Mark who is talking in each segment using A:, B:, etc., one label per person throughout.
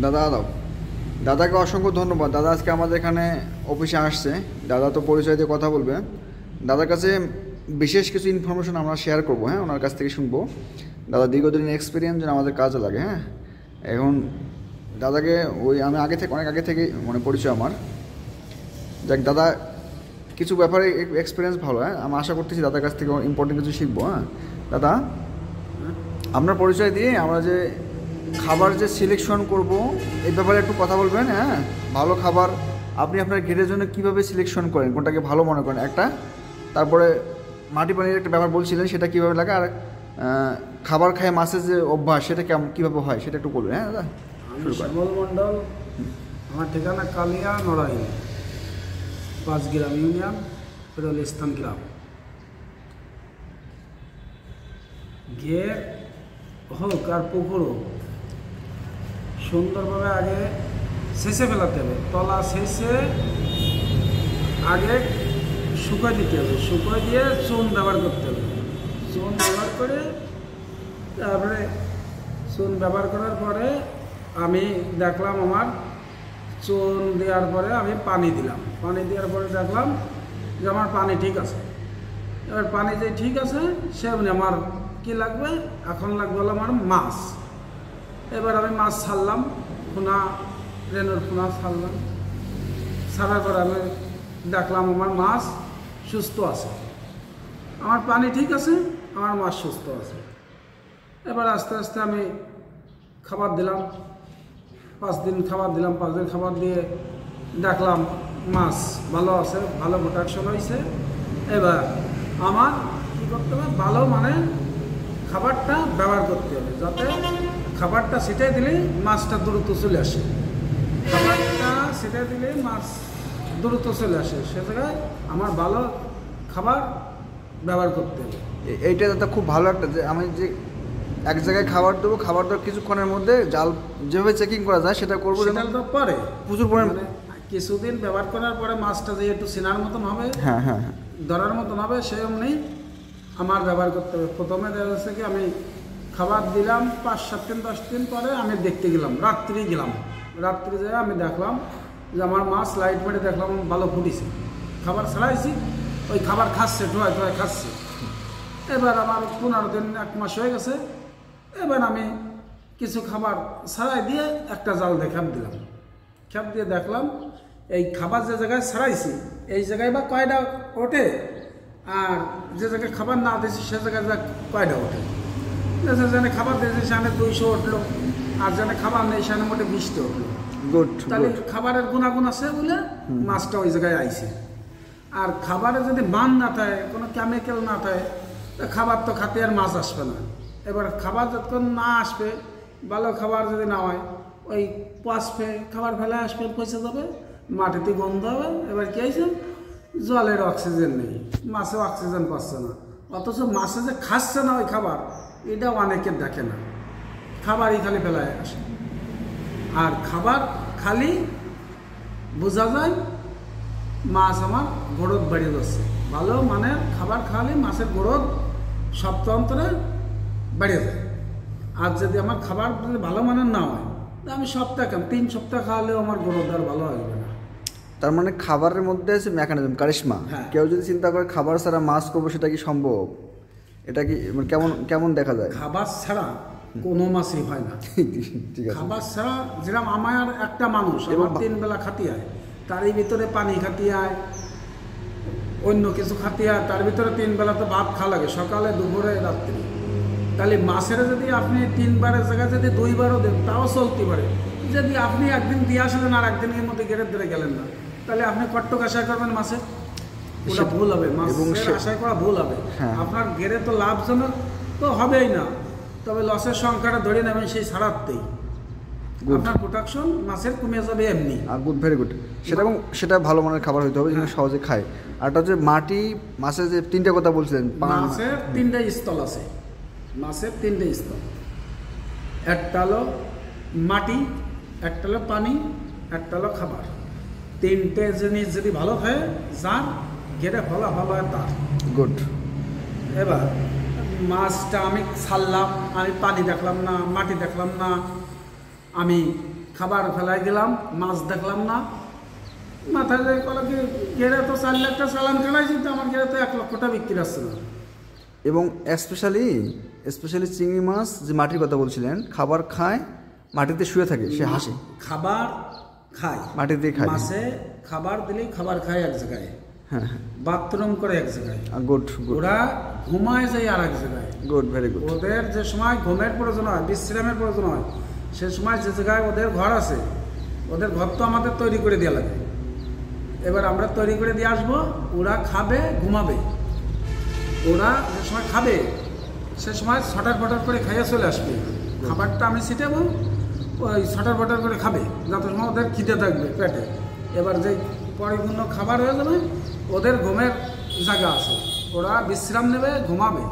A: দাদা দাও, দাদাকে অসংখ্য ধন্যবাদ। দাদা আজকে আমাদের এখানে অফিসে আসছে, দাদা তো পরিচয় দিয়ে কথা বলবে। দাদার কাছে বিশেষ কিছু ইনফরমেশন আমরা শেয়ার করবো, হ্যাঁ, ওনার কাছ থেকে শুনবো। দাদা দীর্ঘদিনের এক্সপিরিয়েন্স যেন আমাদের কাজে লাগে। হ্যাঁ, এখন দাদাকে আমি অনেক আগে থেকে মানে পরিচয় আমার। যাক, দাদা কিছু ব্যাপারে এক্সপিরিয়েন্স ভালো। হ্যাঁ, আমি আশা করতেছি দাদার কাছ থেকে ইম্পর্টেন্ট কিছু শিখবো। হ্যাঁ দাদা, আপনার পরিচয় দিয়ে আমরা যে খাবার যে সিলেকশন করব এই ব্যাপারে একটু কথা বলবেন। হ্যাঁ, ভালো খাবার আপনি আপনার ঘেরের জন্য কীভাবে সিলেকশন করেন, কোনটাকে ভালো মনে করেন একটা, তারপরে মাটি পানির একটা ব্যাপার বলছিলেন সেটা কীভাবে লাগে, আর খাবার খায় মাছের যে অভ্যাস সেটা কীভাবে হয় সেটা একটু বলবেন। হ্যাঁ দাদা,
B: আমি শ্যামল মণ্ডল, আমার ঠিকানা কালিয়া নড়াইল, 5 গ্রাম ইউনিয়ন, ফেরুল ইস্তান গ্রাম। ঘের হোক আর পুকুর হোক, সুন্দরভাবে আগে শেষে ফেলাতে হবে। তলা শেষে আগে শুকায় দিতে হবে, শুকায় দিয়ে চুন ব্যবহার করতে হবে। চুন ব্যবহার করে তারপরে চুন ব্যবহার করার পরে আমি দেখলাম আমার চুন দেওয়ার পরে আমি পানি দিলাম। পানি দেওয়ার পরে দেখলাম যে আমার পানি ঠিক আছে। এবার পানি যে ঠিক আছে সেমনি আমার কি লাগবে, এখন লাগবে হলো আমার মাছ। এবার আমি মাছ ছাড়লাম, পোনা রেনুর পোনা ছাড়লাম। ছাড়ার পরে আমি দেখলাম আমার মাছ সুস্থ আছে, আমার পানি ঠিক আছে, আমার মাছ সুস্থ আছে। এবার আস্তে আস্তে আমি খাবার দিলাম, 5 দিন খাবার দিলাম। 5 দিন খাবার দিয়ে দেখলাম মাছ ভালো আছে, ভালো প্রোডাকশন হয়েছে। এবার আমার কী করতে হবে, ভালো মানে খাবারটা ব্যবহার করতে হবে, যাতে খাবারটা ছিটাই দিলে মাছটা দ্রুত চলে আসে। খাবারটা ছিটাই দিলে মাছ দ্রুত চলে আসে, সে জায়গায় আমার ভালো খাবার ব্যবহার করতে হবে।
A: এইটা দাদা খুব ভালো একটা, যে আমি যে এক জায়গায় খাবার দেবো, খাবার দেওয়ার কিছুক্ষণের মধ্যে জাল যেভাবে চেকিং করা যায় সেটা করবো।
B: সেটা তো পরে
A: প্রচুর পরিমাণে
B: কিছুদিন ব্যবহার করার পরে মাছটা যে একটু চেনার মতন হবে,
A: হ্যাঁ হ্যাঁ হ্যাঁ,
B: ধরার মতন হবে, সেমনি আমার ব্যবহার করতে হবে। প্রথমে দেখা যাচ্ছে কি আমি খাবার দিলাম, 5-7 দিন 10 দিন পরে আমি দেখতে গেলাম, রাত্রি গেলাম। রাত্রি যেয়ে আমি দেখলাম যে আমার মাছ লাইট মেরে দেখলাম ভালো ফুটিছে। খাবার ছাড়াইছি, ওই খাবার খাচ্ছে, ঠোয়ায় ঠোয়ায় খাচ্ছে। এবার আমার 15 দিন 1 মাস হয়ে গেছে। এবার আমি কিছু খাবার ছাড়াই দিয়ে একটা জাল দিয়ে খ্যাপ দিলাম। খ্যাপ দিয়ে দেখলাম এই খাবার যে জায়গায় ছাড়াইছি এই জায়গায় বা কয়টা ওঠে, আর যে জায়গায় খাবার না দিয়েছি সে জায়গায় কয়টা ওঠে। যেখানে খাবার দিয়েছি সেখানে 200 উঠলো, আর যেখানে খাবার নেই সেখানে মোটে 20টা উঠলো। তাহলে খাবারের গুণাগুণ আছে বলে মাছটা ওই জায়গায় আইছে। আর খাবারে যদি মান না থাকে, কোনো কেমিক্যাল না থাকে, খাবার তো খাতে আর মাছ আসবে না। এবার খাবার যতক্ষণ না আসবে, ভালো খাবার যদি না হয়, ওই পচবে, খাবার ফেলে আসবে, পচে যাবে, মাটিতে গন্ধ হবে। এবার কি হয়েছে, জলের অক্সিজেন নেই, মাছে অক্সিজেন পাচ্ছে না, অথচ মাছে যে খাচ্ছে না ওই খাবার, এটা অনেকে দেখে না, খাবারই খালি ফেলায় আসে। আর খাবার খালি বোঝা যায় মাছ আমার গ্রোথ বেড়ে যাচ্ছে। ভালো মানের খাবার খাওয়ালে মাছের গ্রোথ সপ্তাহান্তরে বেড়ে যায়। আর যদি আমার খাবার যদি ভালো মানের না হয়, আমি সপ্তাহে 3 সপ্তাহ খাওয়ালেও আমার গ্রোথ আর ভালো আসবে না।
A: তার মানে খাবারের মধ্যে আছে মেকানিজম, কারিশমা।
B: হ্যাঁ।
A: কেউ যদি চিন্তা করে খাবার ছাড়া মাছ করবো, সেটা কি সম্ভব? এটা কি মানে কেমন কেমন দেখা যায়?
B: খাবার ছাড়া কোনো মাছই হয় না।
A: ঠিক আছে,
B: খাবার ছাড়া যেরকম আমার একটা মানুষ আমার 3 বেলা খাতি হয়, তারই ভিতরে পানি খাতি হয়, অন্য কিছু খাতি হয়, তার ভিতরে 3 বেলা তো ভাত খাওয়া লাগে, সকালে, দুপুরে, রাত্রি। তাহলে মাছের যদি আপনি 3 বারের জায়গায় যদি 2 বারও দেন তাও চলতে পারে। যদি আপনি একদিন দিয়ে আসলেন আর একদিনের মধ্যে গেড়ে ধরে গেলেন না, তাহলে আপনি কট্টক আশা করবেন মাছের, ওটা ভুল হবে। মাছের আশা করা ভুল হবে। আপনার গেড়ে তো লাভজনক তো হবেই না, তবে লসের সংখ্যাটা ধরে নেবেন সেই ছাড়াতেই আপনার প্রোডাকশন মাছের কমে যাবে এমনি।
A: Good, very good. সেটা ভালো মানের খাবার হইতে হবে, যেন সহজে খায়। আর এটা হচ্ছে মাটি, মাছের যে 3টে কথা বলছিলেন,
B: মাছের 3টে স্থল আছে। মাছের 3টে স্থল, একটা হলো মাটি, একটা হলো পানি, একটা হলো খাবার। 3টে জিনিস যদি ভালো হয়, যার গেড়ে ভালো ভালো হয় তার।
A: গুড।
B: এবার মাছটা আমি ছাড়লাম, আমি পানি দেখলাম না, মাটি দেখলাম না, আমি খাবার ফেলাই দিলাম, মাছ দেখলাম না। মাথায় যায় কল কি গেড়ে তো 4 লাখ টাকা চালান কাটাইছি, তো আমার গেড়ে তো 1 লক্ষ টাকা বিক্রি আসছে না।
A: এবং স্পেশালি চিংড়ি মাছ যে মাটির কথা বলছিলেন, খাবার খায়, মাটিতে শুয়ে থাকে, সে হাসে,
B: খাবার খায়,
A: মাটিতে খায়।
B: মাছে খাবার দিলেই খাবার খায় এক জায়গায়,
A: হ্যাঁ,
B: বাথরুম করে এক জায়গায়,
A: গুড গুড,
B: ওরা ঘুমায় যায় আর এক জায়গায়।
A: Good, very good.
B: ওদের যে সময় ঘুমের প্রয়োজন হয়, বিশ্রামের প্রয়োজন হয়, সে সময় যে জায়গায় ওদের ঘর আছে, ওদের ঘর তো আমাদের তৈরি করে দেওয়া লাগে। এবার আমরা তৈরি করে দিয়ে আসবো, ওরা খাবে, ঘুমাবে। ওরা যে সময় খাবে সে সময় ছটার ফটার করে খাইয়ে চলে আসবে। খাবারটা আমি ছিটাবো, ওই ছটার ফটার করে খাবে, যত সময় ওদের খিদে থাকবে পেটে। এবার যে পরিপূর্ণ খাবার হয়ে যাবে, ওদের ঘুমের জায়গা আছে, ওরা বিশ্রাম নেবে, ঘুমাবে।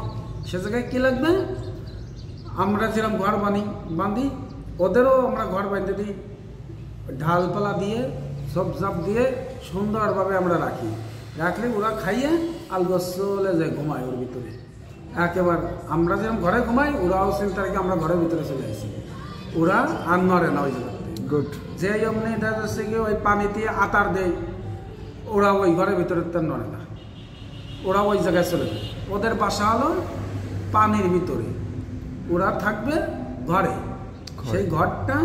B: সে জায়গায় কী লাগবে, আমরা যেরকম ঘর বাঁধি, ওদেরও আমরা ঘর বাঁধতে দিই, ঢালপালা দিয়ে, সব জাপ দিয়ে সুন্দরভাবে আমরা রাখি। রাখলে ওরা খাইয়ে আলগোছ চলে যায়, ঘুমায় ওর ভিতরে। একেবারে আমরা যেরকম ঘরে ঘুমাই, ওরাও চিন্তা রেখে আমরা ঘরের ভিতরে চলে আসি, ওরা আর নড়ে না ওই জায়গাতে।
A: গুড।
B: যে এমনি দেখা যাচ্ছে কি ওই পানি দিয়ে আতার দেয়, ওরা ওই ঘরের ভিতরে তো নড়ে না, ওরা ওই জায়গায় চলে যায়। ওদের বাসা হলো পানির ভিতরে, ওরা থাকবে ঘরে। সেই ঘরটা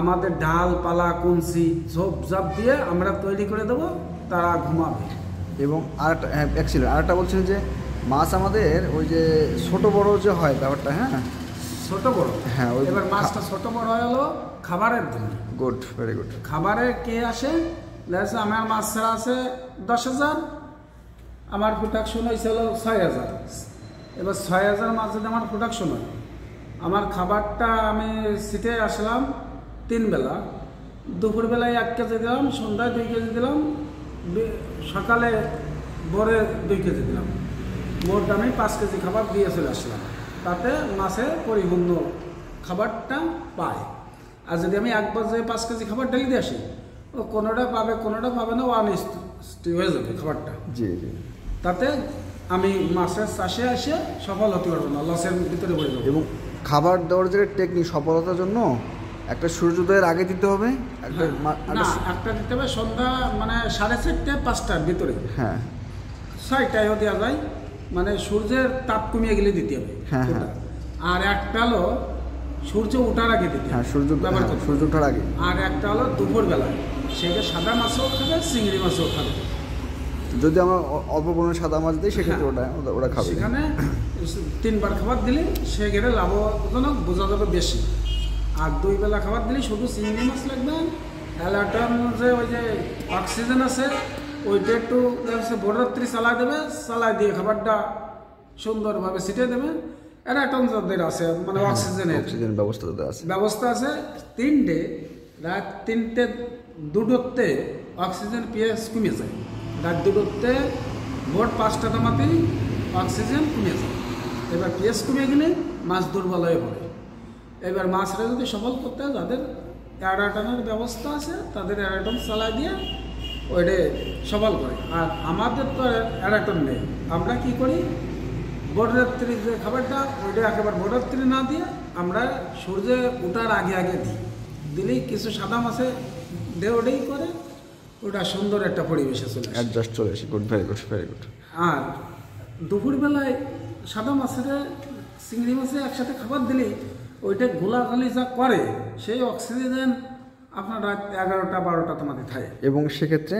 B: আমাদের ডালপালা, কঞ্চি, ঝোপ ঝাপ দিয়ে আমরা তৈরি করে দেবো, তারা ঘুমাবে।
A: এবং আরেকটা, হ্যাঁ অ্যাকচুয়ালি আরেকটা বলছিলেন যে মাছ আমাদের ওই যে ছোট বড় যে হয় ব্যাপারটা, হ্যাঁ
B: ছোট বড়,
A: হ্যাঁ, ওই
B: এবার মাছটা ছোট বড় হলো খাবারের জন্য।
A: Good, very good.
B: খাবারে কে আসে, দেখা আমার মাছ ছাড়া আছে 10,000, আমার প্রোডাকশন হয়েছে হলো 6,000। এবার 6,000 মাছ যদি আমার প্রোডাকশন হয়, আমার খাবারটা আমি সিটে আসলাম 3 বেলা, দুপুরবেলায় 1 কেজি দিলাম, সন্ধ্যায় 2 কেজি দিলাম, সকালে ভোরে 2 কেজি দিলাম, মোট আমি 5 কেজি খাবার দিয়ে চলে আসলাম। তাতে মাছে পরিপূর্ণ খাবারটা পায়। আর যদি আমি 1 বাজে 5 কেজি খাবার ডেলি দিয়ে আসি, ও কোনোটা পাবে না, অনিষ্টি হয়ে যাবে খাবারটা।
A: জি জি।
B: তাতে আমি মাছের চাষে এসে সফল হতে পারবো না, লসের ভিতরে পড়ে যাবো।
A: এবং খাবার দেওয়ার যে টেকনিক, সফলতার জন্য একটা সূর্যোদয়ের আগে দিতে হবে,
B: না, একটা দিতে হবে সন্ধ্যা মানে 4:30 5টার ভিতরে,
A: হ্যাঁ
B: 6টায়ও দেওয়া যায়, মানে সূর্যের তাপ কমিয়ে গেলে দিতে হবে।
A: হ্যাঁ, হ্যাঁ।
B: আর একটা হলো সূর্য ওঠার আগে দিতে হবে,
A: হ্যাঁ, সূর্য ওঠার আগে।
B: আর একটা হলো দুপুরবেলায়, সেটা সাদা মাছও খাবে, চিংড়ি মাছও খাবে।
A: যদি আমরা অল্প পরিমাণে সাদা মাছ দিই, সেক্ষেত্রে ওরা খাবে।
B: সেখানে 3 বার খাবার দিলে সেক্ষেত্রে লাভজনক বোঝা যাবে বেশি। আর 2 বেলা খাবার দিলে শুধু চিংড়ি মাছ লাগবে, অ্যালার্টন যে ওই যে অক্সিজেন আছে, ওইটা একটু ভোররাত্রি চালাই দেবে, চালাই দিয়ে খাবারটা সুন্দরভাবে ছিটিয়ে দেবে। অ্যালার্টন যাদের আছে, মানে অক্সিজেনের ব্যবস্থা আছে 3টে, রাত 3টে 2টোতে অক্সিজেন পিএস কমে যায়, রাত 2টোতে ভোর 5টা নামাতেই অক্সিজেন কমে যায়। এবার পিএস কমে গেলে মাছ দুর্বল হয়ে পড়ে। এবার মাছরা যদি সফল করতে হয়, যাদের অ্যারাটনের ব্যবস্থা আছে তাদের অ্যারাটন চালাই দিয়ে ওইটা সফল করে। আর আমাদের তো অ্যারাটন নেই, আমরা কি করি, ভোররাত্রি যে খাবারটা, ওইটা একেবারে ভোররাত্রি না দিয়ে আমরা সূর্যে ওঠার আগে দিলেই কিছু সাদা মাছে ওটাই করে, ওটা সুন্দর একটা পরিবেশে চলে আসে।
A: Good, very good, very good.
B: আর দুপুরবেলায় সাদা মাছের চিংড়ি মাছে একসাথে খাবার দিলেই ওইটা গোলাগালি যা করে, সেই অক্সিজেন আপনার রাত 11টা 12টা তোমাদের খায়।
A: এবং সেক্ষেত্রে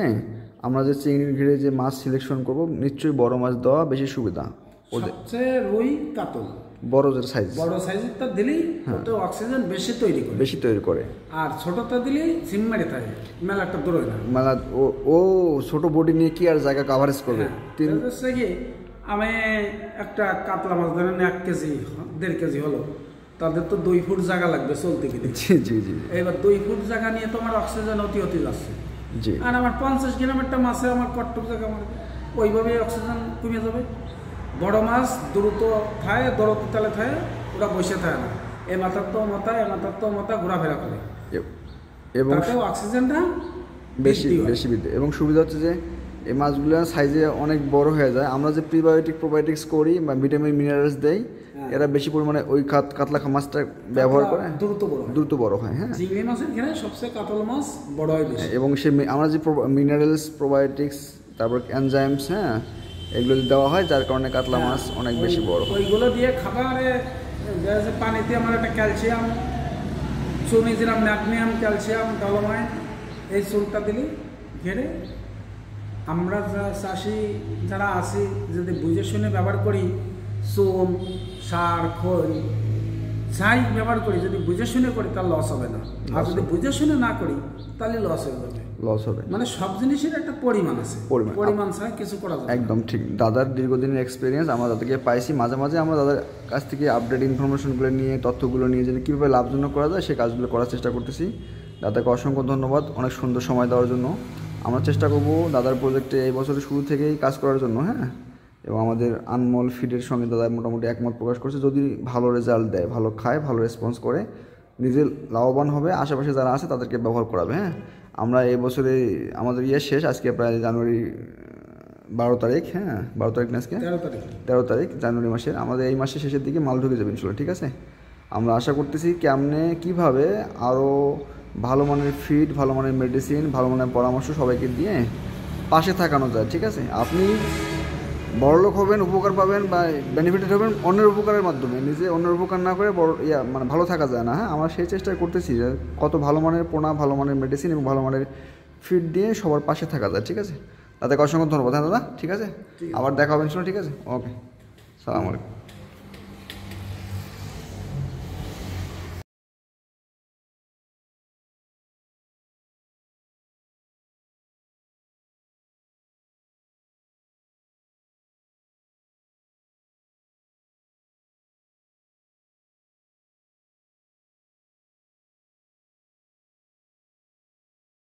A: আমরা যে চিংড়ির ঘিরে যে মাছ সিলেকশন করব, নিশ্চয়ই বড় মাছ দেওয়া বেশি সুবিধা।
B: সবচেয়ে রুই কাতল
A: বড় সাইজটা
B: দিলেই ওটা অক্সিজেন বেশি তৈরি করে। আর ছোটটা দিলেই জিম মেরে থাকে, মেলা একটা দূর হয় না,
A: মেলা ও ছোট বডি নিয়ে কি আর জায়গা কাভারেজ করবে।
B: কি আমি একটা কাতলা মাছ ধরেন 1 কেজি 1.5 কেজি হলো, তাদের তো 2 ফুট জায়গা লাগবে চলতে গেলে।
A: জি।
B: এবার 2 ফুট জায়গা নিয়ে তোমার অক্সিজেন অতি যাচ্ছে।
A: জি।
B: আর আমার 50 গ্রামেরটা মাছে আমার কটটুক জায়গা মারবে, ওইভাবে অক্সিজেন কমে যাবে। বড় মাছ দ্রুত খায়, দরদ তালে খায়, ওরা বসে থাকে না, এ মাথার তো মাথা ঘোরাফেরা করে,
A: এবং
B: অক্সিজেনটা
A: বেশি বৃদ্ধি। এবং সুবিধা হচ্ছে যে এই মাছগুলো সাইজে অনেক বড় হয়ে যায়। আমরা যে প্রিবায়োটিক প্রোবায়োটিক্স করি বা ভিটামিন মিনারেলস দেই, এরা বেশি পরিমাণে ওই কাতলা মাছটা ব্যবহার করে দ্রুত বড় হয়। হ্যাঁ,
B: চিংড়ি মাছের এখানে সবচেয়ে কাতল মাছ বড় হয় বেশি।
A: এবং সে আমরা যে মিনারেলস প্রোবায়োটিক্স তারপর এনজাইমস, হ্যাঁ, এগুলো যদি দেওয়া হয় যার কারণে কাতলা মাছ অনেক বেশি বড় হয়।
B: ওইগুলো দিয়ে খাবারে পানিতে আমার একটা ক্যালসিয়াম চুন দিলাম, ম্যাগনেসিয়াম, ক্যালসিয়াম, ডলোমাইন, এই চুনটা দিলে ঘেরে আমরা চাষি যারা আছি যদি বুঝে শুনে ব্যবহার করি, চুন, সার, খোল যাই ব্যবহার করি, যদি বুঝে শুনে করি তার লস হবে না। আর যদি বুঝে শুনে না করি তাহলে লস হয়ে যাবে। মানে সব জিনিসের একটা পরিমাণ আছে, পরিমাণ ছাড়া কিছু করা যাবে।
A: একদম ঠিক। দাদার দীর্ঘদিনের এক্সপিরিয়েন্স আমরা দাদাকে পাইছি। মাঝে মাঝে আমরা দাদার কাছ থেকে আপডেট ইনফরমেশনগুলো নিয়ে, তথ্যগুলো নিয়ে যদি কীভাবে লাভজনক করা যায় সেই কাজগুলো করার চেষ্টা করতেছি। দাদাকে অসংখ্য ধন্যবাদ অনেক সুন্দর সময় দেওয়ার জন্য। আমরা চেষ্টা করব দাদার প্রজেক্টে এই বছরের শুরু থেকেই কাজ করার জন্য। হ্যাঁ, এবং আমাদের আনমোল ফিডের সঙ্গে দাদা মোটামুটি একমত প্রকাশ করছে, যদি ভালো রেজাল্ট দেয়, ভালো খায়, ভালো রেসপন্স করে, নিজে লাভবান হবে, আশেপাশে যারা আছে তাদেরকে ব্যবহার করাবে। হ্যাঁ, আমরা এই বছরে আমাদের শেষ, আজকে প্রায় জানুয়ারি 12 তারিখ। হ্যাঁ, 12 তারিখ না, আজকে 13 তারিখ জানুয়ারি মাসের। আমাদের এই মাসের শেষের দিকে মাল ঢুকে যাবে ইনশাল্লাহ। ঠিক আছে, আমরা আশা করতেছি কীভাবে আরও ভালো মানের ফিড, ভালো মানের মেডিসিন, ভালো মানের পরামর্শ সবাইকে দিয়ে পাশে থাকানো যায়। ঠিক আছে, আপনি বড়লোক হবেন, উপকার পাবেন বা বেনিফিটেড হবেন অন্যের উপকারের মাধ্যমে, নিজে অন্যের উপকার না করে মানে ভালো থাকা যায় না। হ্যাঁ, আমরা সেই চেষ্টাই করতেছি যে কত ভালো মানের পোনা, ভালো মানের মেডিসিন এবং ভালো মানের ফিড দিয়ে সবার পাশে থাকা যায়। ঠিক আছে, তাদেরকে অসংখ্য ধন্যবাদ। হ্যাঁ দাদা, ঠিক আছে, আবার দেখা হবে ইনশাল্লাহ। ঠিক আছে, ওকে, সালাম আলাইকুম।